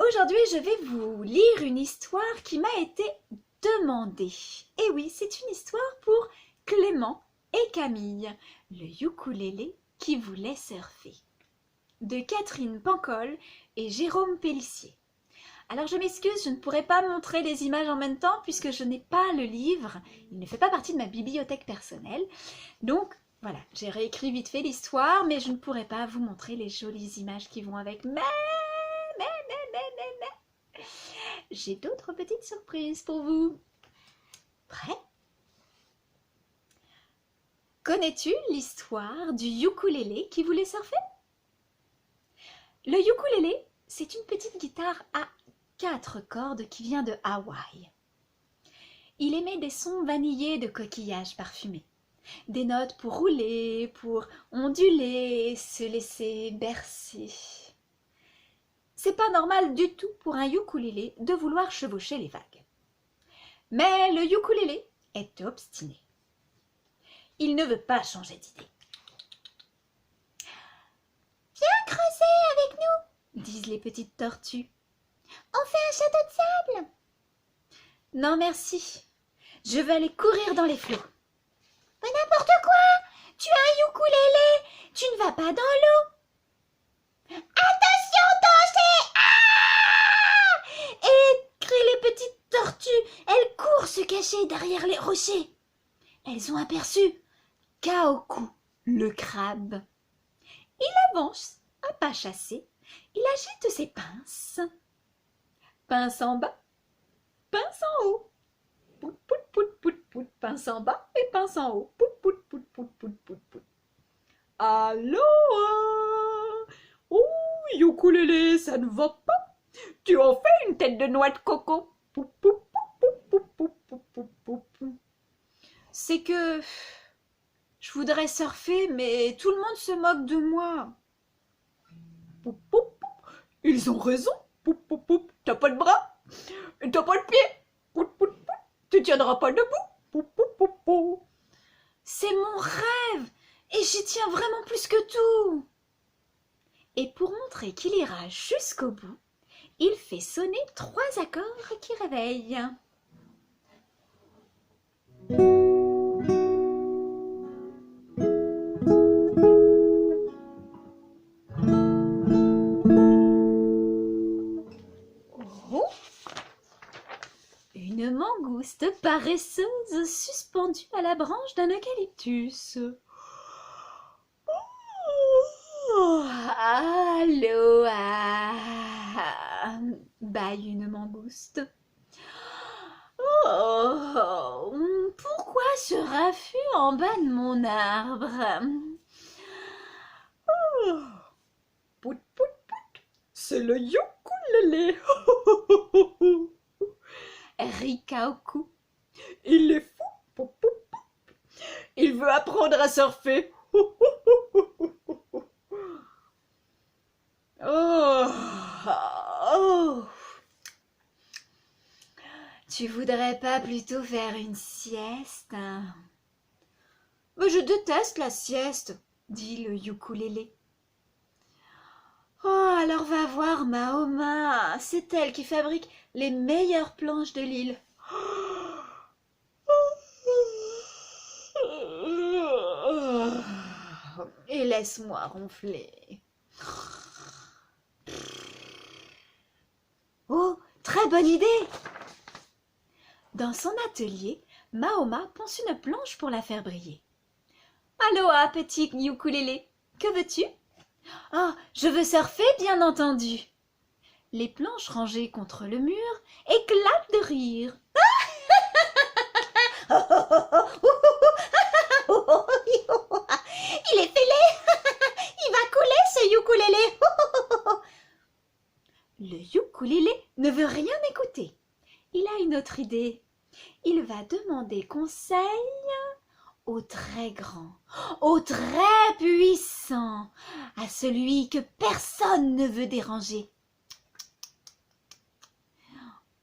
Aujourd'hui, je vais vous lire une histoire qui m'a été demandée. Et oui, c'est une histoire pour Clément et Camille, le ukulélé qui voulait surfer, de Catherine Pancol et Jérôme Pellissier. Alors je m'excuse, je ne pourrai pas montrer les images en même temps puisque je n'ai pas le livre, il ne fait pas partie de ma bibliothèque personnelle. Donc voilà, j'ai réécrit vite fait l'histoire, mais je ne pourrai pas vous montrer les jolies images qui vont avec. Mais j'ai d'autres petites surprises pour vous. Prêt? Connais-tu l'histoire du ukulélé qui voulait surfer? Le ukulélé, c'est une petite guitare à 4 cordes qui vient de Hawaï. Il émet des sons vanillés de coquillages parfumés, des notes pour rouler, pour onduler, se laisser bercer. C'est pas normal du tout pour un ukulélé de vouloir chevaucher les vagues. Mais le ukulélé est obstiné. Il ne veut pas changer d'idée. « Viens creuser avec nous » disent les petites tortues. « On fait un château de sable !»« Non merci, je veux aller courir dans les flots. »« Mais n'importe quoi, tu as un ukulélé, tu ne vas pas dans l'eau. »« Attention, danger !»« Ah !» Et crient les petites tortues, elles courent se cacher derrière les rochers. Elles ont aperçu Kaoku, le crabe. Il avance à pas chassé, il agite ses pinces. Pince en bas, pince en haut. Pout, pout, pout, pout, pout. Pince en bas et pince en haut. Pout, pout, pout, pout, pout, pout, pout. Aloha! Oh, ukulélé, ça ne va pas. Tu en fais une tête de noix de coco. Pou, pou, pou, pou, pou, pou, pou, pou, pou. C'est que je voudrais surfer, mais tout le monde se moque de moi. Pou, pou, pou. Ils ont raison. Pou, pou, pou. T'as pas de bras, t'as pas de pied. Pou, pou, pou. Tu tiendras pas debout. Pou, pou, pou, pou. C'est mon rêve et j'y tiens vraiment plus que tout. Et pour montrer qu'il ira jusqu'au bout, il fait sonner 3 accords qui réveillent. Une mangouste paresseuse suspendue à la branche d'un eucalyptus. Oh, aloha, bâille une mangouste. Oh, pourquoi ce raffut en bas de mon arbre? Oh, pout, pout, pout, c'est le ukulélé. Rit Kaoku. Il est fou. Pou, pou, pou. Il veut apprendre à surfer. Oh, oh. Tu voudrais pas plutôt faire une sieste? Mais je déteste la sieste, dit le ukulélé. Oh, alors va voir Mahoma, c'est elle qui fabrique les meilleures planches de l'île. Et laisse-moi ronfler. Oh, très bonne idée! Dans son atelier, Mahoma ponce une planche pour la faire briller. Aloha, petit ukulélé, que veux-tu? Oh, je veux surfer, bien entendu. Les planches rangées contre le mur éclatent de rire. Il est fêlé. Il va couler, ce ukulélé. Le ukulélé ne veut rien écouter. Il a une autre idée. Il va demander conseil au très grand, au très puissant, à celui que personne ne veut déranger.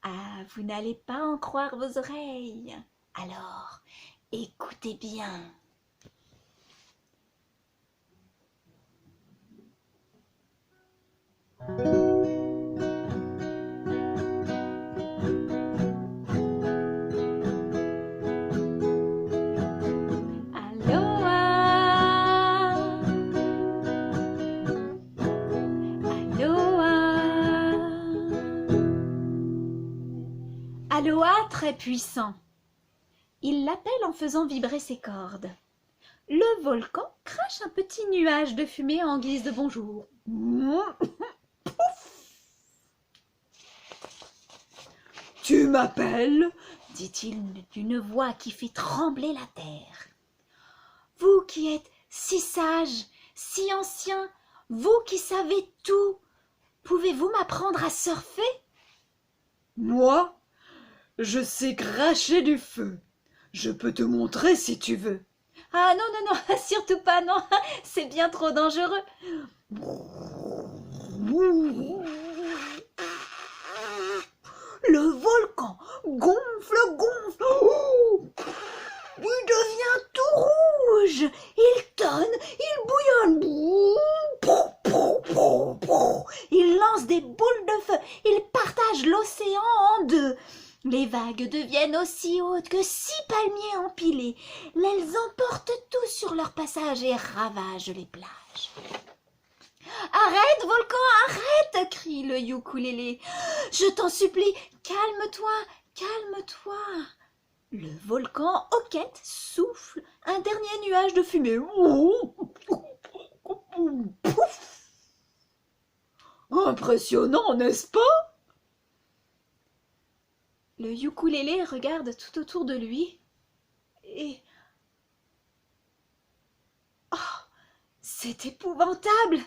Ah, vous n'allez pas en croire vos oreilles. Alors, écoutez bien. Aloha très puissant. Il l'appelle en faisant vibrer ses cordes. Le volcan crache un petit nuage de fumée en guise de bonjour. « Tu m'appelles » dit-il d'une voix qui fait trembler la terre. « Vous qui êtes si sage, si ancien, vous qui savez tout, pouvez-vous m'apprendre à surfer ?»« Moi, je sais cracher du feu. Je peux te montrer si tu veux. » »« Ah non, non, non, surtout pas, non, c'est bien trop dangereux. » Le volcan gonfle, gonfle. Oh, il devient tout rouge. Il tonne, il bouillonne. Il lance des boules de feu. Il partage l'océan en deux. Les vagues deviennent aussi hautes que 6 palmiers empilés. Elles emportent tout sur leur passage et ravagent les plages. « Arrête, volcan, arrête !» crie le ukulélé. « Je t'en supplie, calme-toi, calme-toi !» Le volcan hoquette souffle un dernier nuage de fumée. Impressionnant, n'est-ce pas? Le ukulélé regarde tout autour de lui et... Oh, c'est épouvantable!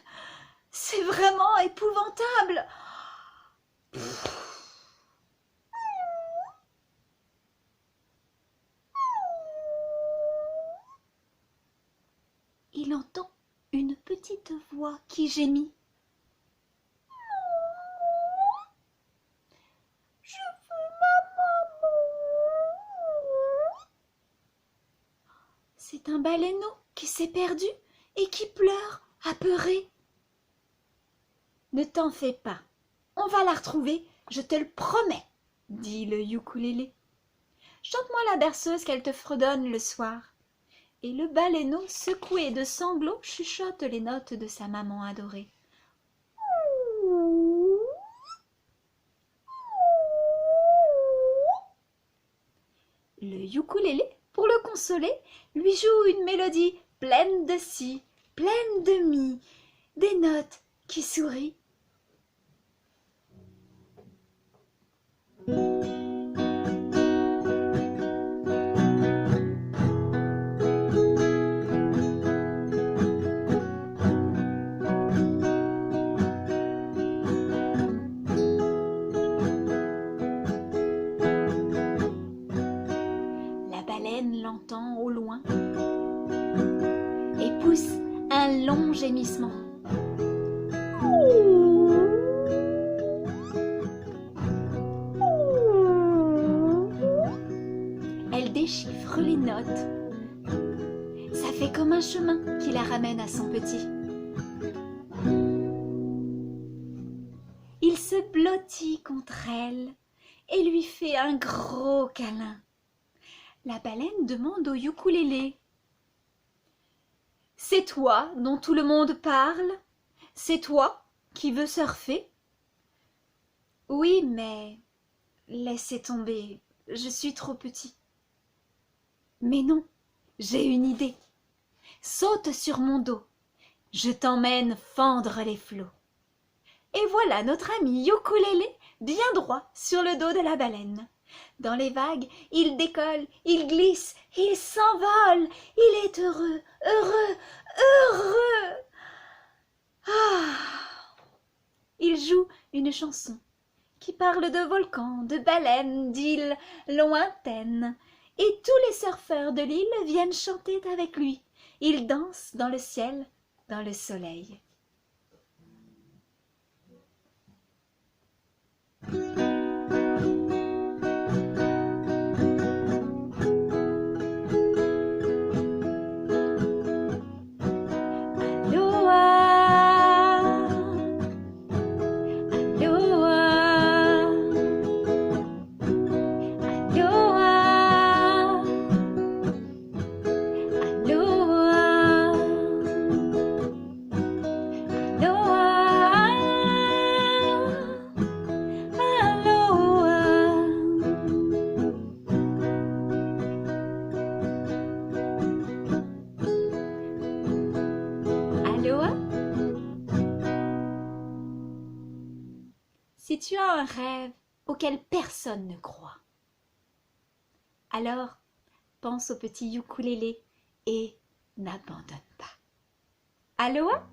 C'est vraiment épouvantable! Il entend une petite voix qui gémit. Je veux ma maman. C'est un baleineau qui s'est perdu et qui pleure, apeuré. Ne t'en fais pas, on va la retrouver, je te le promets, dit le ukulélé. Chante-moi la berceuse qu'elle te fredonne le soir. Et le baleineau, secoué de sanglots, chuchote les notes de sa maman adorée. Le ukulélé, pour le consoler, lui joue une mélodie pleine de si, pleine de mi, des notes qui sourient. La baleine l'entend au loin et pousse un long gémissement. Elle déchiffre les notes. Ça fait comme un chemin qui la ramène à son petit. Il se blottit contre elle et lui fait un gros câlin. La baleine demande au ukulélé. « C'est toi dont tout le monde parle? C'est toi qui veux surfer ?»« Oui, mais laissez tomber, je suis trop petit. »« Mais non, j'ai une idée. Saute sur mon dos, je t'emmène fendre les flots. » Et voilà notre ami ukulélé bien droit sur le dos de la baleine. Dans les vagues, il décolle, il glisse, il s'envole, il est heureux, heureux, heureux. Ah! Il joue une chanson qui parle de volcans, de baleines, d'îles lointaines. Et tous les surfeurs de l'île viennent chanter avec lui. Ils dansent dans le ciel, dans le soleil. tu as un rêve auquel personne ne croit. Alors, pense au petit ukulélé et n'abandonne pas. Aloha!